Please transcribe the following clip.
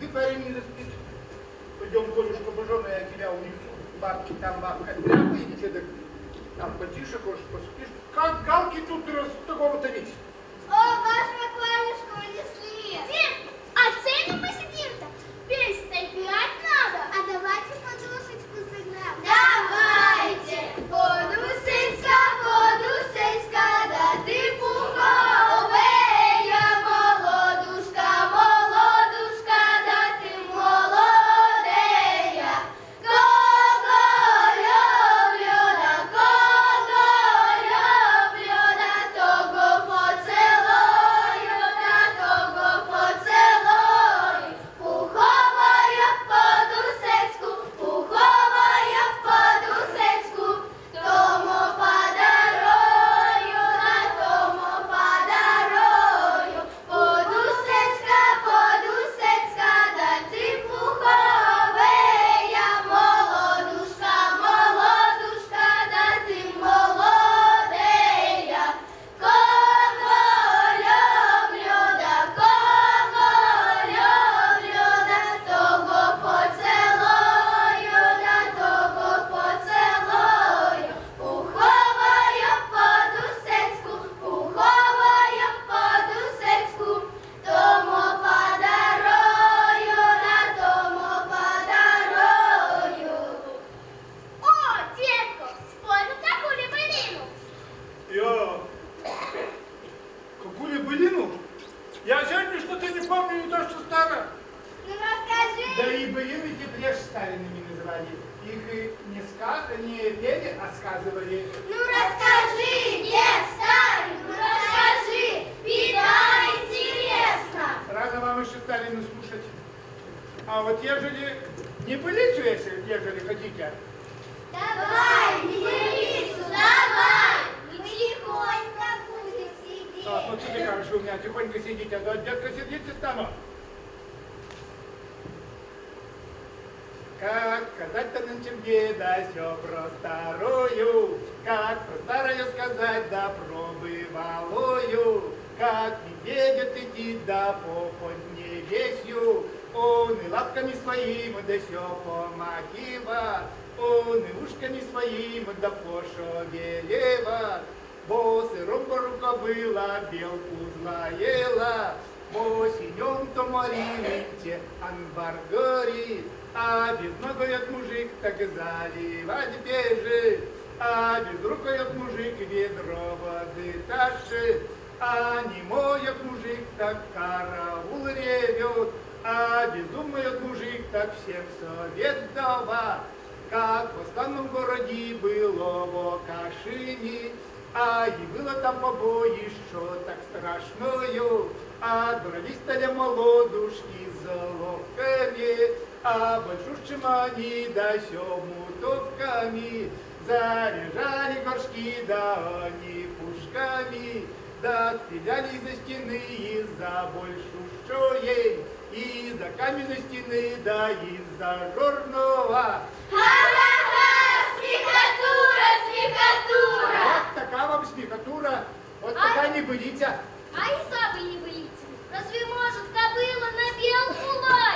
Никогда парень не заспит. Пойдем, Колюшка, боженый, я тебя унесу. Бабки там, бабка, тряпайте, да там потише, кошек, поспишь. Как галки тут раз такого-то весит? О, ваш Ваквалюшка унесли. Дед, а цели мы сидим-то? Песня играть надо. А давайте подушечку сыграем. Давайте. Подусечка, подусечка, да ты пуховая, молодушка, молодушка, да ты молодея. Кого люблю, да того поцелую, да того поцелую. Пуховая подусечку, пуховая подусечку, тому подарую, да тому подарую. Подусечка, подусечка, да ти пуховая, молодушка, молодушка, да ти молодея. Кого люблю, да того поцелую, да того поцелую. Пуховая подусечку, пуховая подусечку, тому подарую, да тому подарую. О, детко, спой таку лібеліну. Я... Какую былину? Я сегодня что-то не помню, не то, что старое. Ну расскажи. Да и былины теперь старинными называли. Их и не пели, а сказывали. Ну расскажи, дед старый, ну расскажи. Беда интересно. Рано вам еще старину слушать. А вот ежели не былицу, ежели хотите, Давай, делицу, давай. Мы тихонько будем сидеть. вот тебе как же у меня тихонько сидите, а детка сидите стану. Как сказать-то нынче мне, да все про старую, как про старую сказать, да про бывалую, как не ведет идти, да по поднебесью, он и лапками своим, да все помахива, он и ушками своим, да пошевелева, бо сыром порука была, белку злаела, бо синем то марините анбар горит, а безногой мужик так заливать бежит, а безрукой мужик ведро воды тащит, а немой мужик так караул ревет, а безумный мужик так всем совет дава, как в остальном городе было в Кашине, а и было там побоище так страшное, а дрались стали молодушки с ловками, а большущим они да семутовками, заряжали горшки да они пушками, да стреляли за стены из-за большущей, из-за каменной стены да из-за жорного. Ха-ха-ха! Смехотура, смехотура! Вот такая вам смехотура, вот такая не былица. А и сабы не боится. Разве может кобыла на белку лаять?